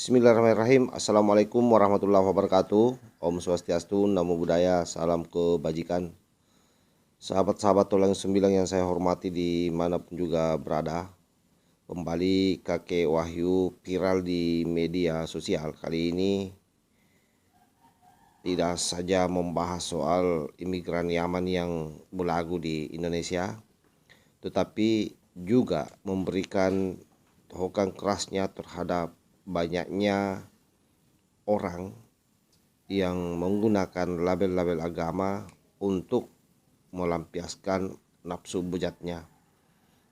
Bismillahirrahmanirrahim. Assalamualaikum warahmatullahi wabarakatuh. Om Swastiastu, Namo Buddhaya, salam kebajikan. Sahabat-sahabat Tulang Sembilang yang saya hormati dimanapun juga berada. Kembali kakek Wahyu viral di media sosial. Kali ini tidak saja membahas soal imigran Yaman yang berlagu di Indonesia, tetapi juga memberikan tohokan kerasnya terhadap banyaknya orang yang menggunakan label-label agama untuk melampiaskan nafsu bejatnya.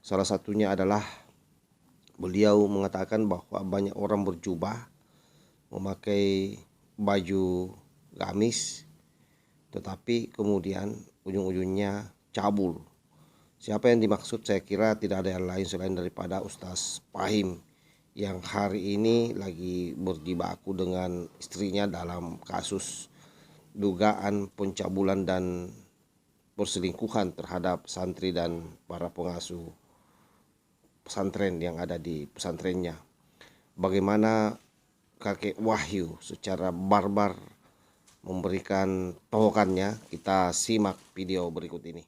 Salah satunya adalah beliau mengatakan bahwa banyak orang berjubah, memakai baju gamis, tetapi kemudian ujung-ujungnya cabul. Siapa yang dimaksud? Saya kira tidak ada yang lain selain daripada Ustaz Fahim yang hari ini lagi berjibaku dengan istrinya dalam kasus dugaan pencabulan dan perselingkuhan terhadap santri dan para pengasuh pesantren yang ada di pesantrennya. Bagaimana kakek Wahyu secara barbar memberikan tohokannya, kita simak video berikut ini.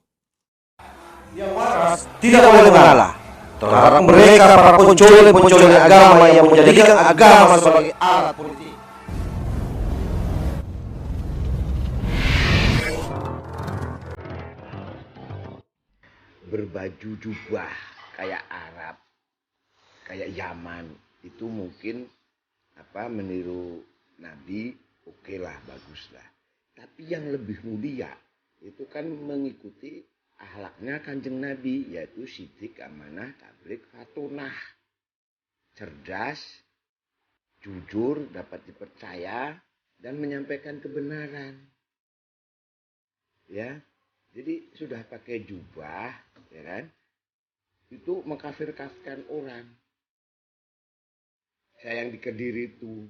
Yang waras tidak boleh mengalah terhadap mereka para pencoleng agama yang menjadikan agama sebagai alat politik. Berbaju jubah kayak Arab, kayak Yaman itu mungkin meniru Nabi, oke lah, bagus lah. Tapi yang lebih mulia itu kan mengikuti akhlaknya Kanjeng Nabi, yaitu sidik, amanah, tabligh, fatunah. Cerdas, jujur, dapat dipercaya, dan menyampaikan kebenaran. Ya, jadi sudah pakai jubah, ya kan? Itu mengkafir-kafirkan orang. Saya yang di Kediri itu.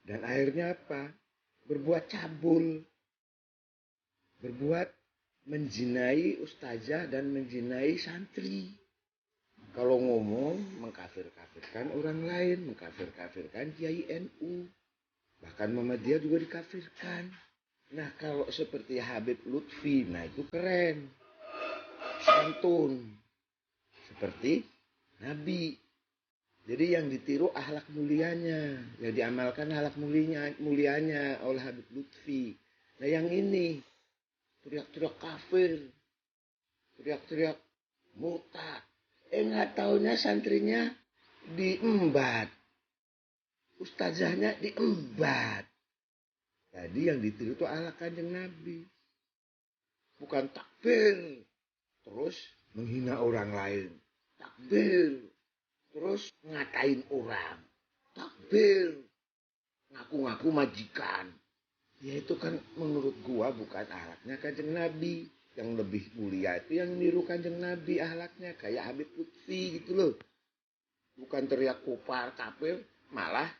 Dan akhirnya apa? Berbuat cabul. Berbuat menjinai ustazah dan menjinai santri. Kalau ngomong mengkafir-kafirkan orang lain, mengkafir-kafirkan Kiai NU. Bahkan Muhammadiyah juga dikafirkan. Nah, kalau seperti Habib Lutfi, nah itu keren. Santun. Seperti Nabi. Jadi yang ditiru akhlak mulianya, yang diamalkan akhlak mulianya oleh Habib Lutfi. Nah, yang ini teriak-teriak kafir, teriak-teriak murtad. Nggak taunya santrinya diembat, ustazahnya diembat. Jadi yang ditiru itu akhlak Kanjeng Nabi, bukan takbir terus menghina orang lain, takbir terus ngatain orang, takbir ngaku-ngaku majikan. Ya itu kan menurut gua bukan akhlaknya Kanjeng Nabi. Yang lebih mulia itu yang niru Kanjeng Nabi akhlaknya, kayak Habib Lutfi gitu loh. Bukan teriak kufar kafir, malah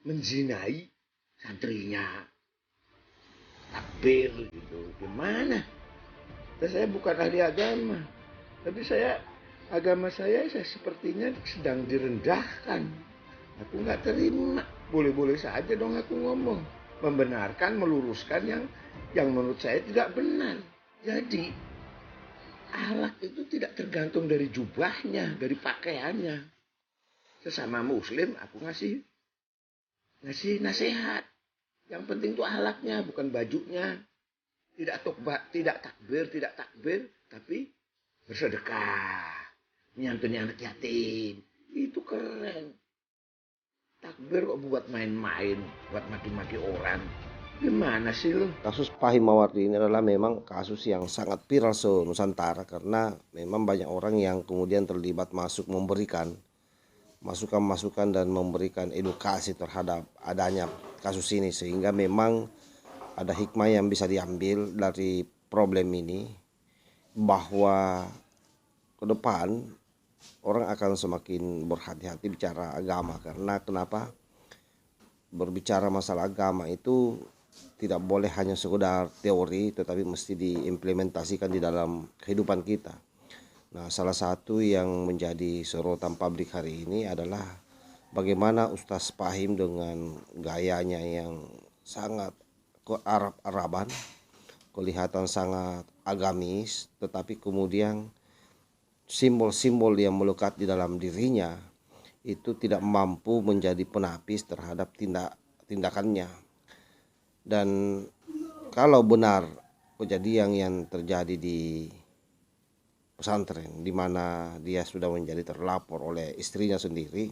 menzinai santrinya, takbir gitu. Gimana? Dan saya bukan ahli agama, tapi agama saya sepertinya sedang direndahkan. Aku nggak terima. Boleh-boleh saja dong aku ngomong, membenarkan, meluruskan yang menurut saya tidak benar. Jadi akhlak itu tidak tergantung dari jubahnya, dari pakaiannya. Sesama muslim aku ngasih nasihat. Yang penting itu akhlaknya, bukan bajunya. Tidak takbir, tapi bersedekah, menyantuni anak yatim. Itu keren. Takbir kok buat main-main, buat maki-maki orang. Gimana sih lo? Kasus Fahim Mawardi ini adalah memang kasus yang sangat viral se-Nusantara karena memang banyak orang yang kemudian terlibat masuk memberikan masukan-masukan dan memberikan edukasi terhadap adanya kasus ini, sehingga memang ada hikmah yang bisa diambil dari problem ini, bahwa ke depan orang akan semakin berhati-hati bicara agama. Karena kenapa? Berbicara masalah agama itu tidak boleh hanya sekedar teori, tetapi mesti diimplementasikan di dalam kehidupan kita. Nah, salah satu yang menjadi sorotan publik hari ini adalah bagaimana Ustaz Fahim dengan gayanya yang sangat ke-Arab-Araban, kelihatan sangat agamis, tetapi kemudian simbol-simbol yang melekat di dalam dirinya itu tidak mampu menjadi penapis terhadap tindakannya. Dan kalau benar kejadian yang terjadi di pesantren, di mana dia sudah menjadi terlapor oleh istrinya sendiri,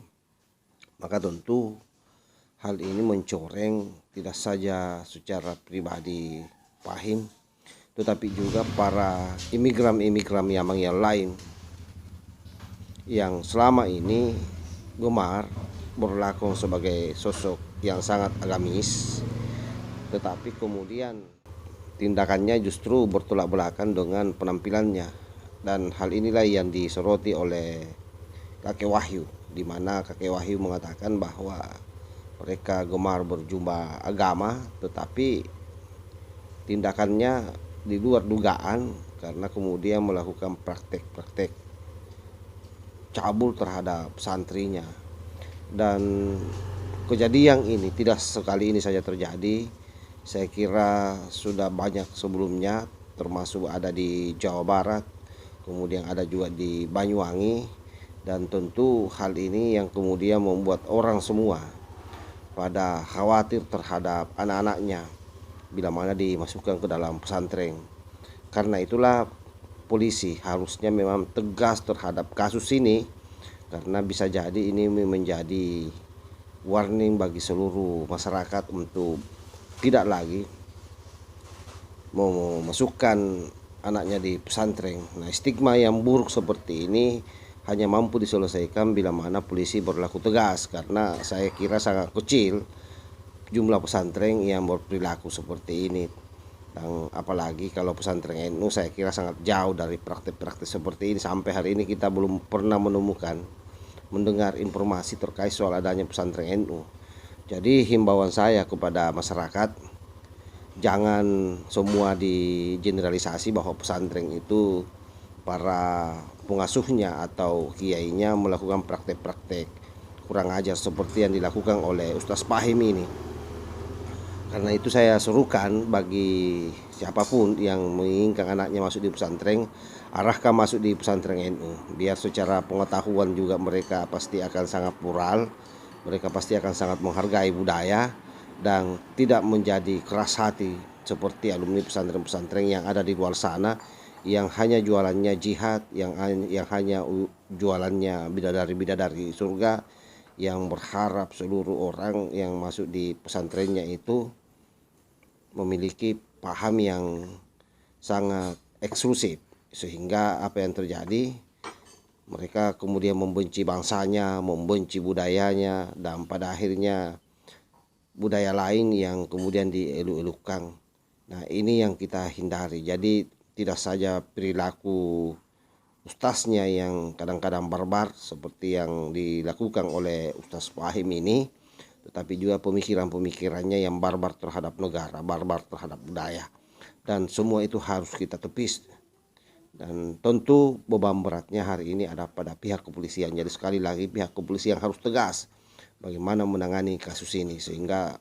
maka tentu hal ini mencoreng tidak saja secara pribadi Fahim, tetapi juga para imigran-imigran yang lain yang selama ini gemar berlaku sebagai sosok yang sangat agamis, tetapi kemudian tindakannya justru bertolak belakang dengan penampilannya. Dan hal inilah yang disoroti oleh kakek Wahyu, di mana kakek Wahyu mengatakan bahwa mereka gemar berjumpa agama, tetapi tindakannya di luar dugaan karena kemudian melakukan praktek-praktek cabul terhadap santrinya. Dan kejadian ini tidak sekali ini saja terjadi, saya kira sudah banyak sebelumnya, termasuk ada di Jawa Barat, kemudian ada juga di Banyuwangi, dan tentu hal ini yang kemudian membuat orang semua pada khawatir terhadap anak-anaknya bila mana dimasukkan ke dalam pesantren. Karena itulah polisi harusnya memang tegas terhadap kasus ini, karena bisa jadi ini menjadi warning bagi seluruh masyarakat untuk tidak lagi memasukkan anaknya di pesantren. Nah, stigma yang buruk seperti ini hanya mampu diselesaikan bila mana polisi berlaku tegas, karena saya kira sangat kecil jumlah pesantren yang berperilaku seperti ini. Dan apalagi kalau pesantren NU, saya kira sangat jauh dari praktek-praktek seperti ini. Sampai hari ini kita belum pernah mendengar informasi terkait soal adanya pesantren NU. Jadi himbauan saya kepada masyarakat, jangan semua digeneralisasi bahwa pesantren itu para pengasuhnya atau kiainya melakukan praktek-praktek kurang ajar seperti yang dilakukan oleh Ustaz Fahim ini. Karena itu saya serukan bagi siapapun yang menginginkan anaknya masuk di pesantren, arahkan masuk di pesantren NU. Biar secara pengetahuan juga mereka pasti akan sangat plural, mereka pasti akan sangat menghargai budaya dan tidak menjadi keras hati seperti alumni pesantren-pesantren yang ada di luar sana, yang hanya jualannya jihad, yang hanya jualannya bidadari-bidadari surga, yang berharap seluruh orang yang masuk di pesantrennya itu memiliki paham yang sangat eksklusif, sehingga apa yang terjadi, mereka kemudian membenci bangsanya, membenci budayanya, dan pada akhirnya budaya lain yang kemudian dieluk-elukkan. Nah, ini yang kita hindari. Jadi tidak saja perilaku ustaznya yang kadang-kadang barbar seperti yang dilakukan oleh Ustaz Fahim ini, tetapi juga pemikiran-pemikirannya yang barbar terhadap negara, barbar terhadap budaya. Dan semua itu harus kita tepis. Dan tentu beban beratnya hari ini ada pada pihak kepolisian. Jadi sekali lagi pihak kepolisian harus tegas bagaimana menangani kasus ini sehingga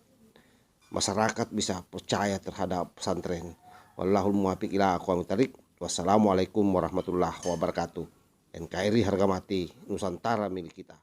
masyarakat bisa percaya terhadap pesantren. Wallahul muwaffiq ila aqwamit thoriq. Wassalamualaikum warahmatullahi wabarakatuh. NKRI harga mati, Nusantara milik kita.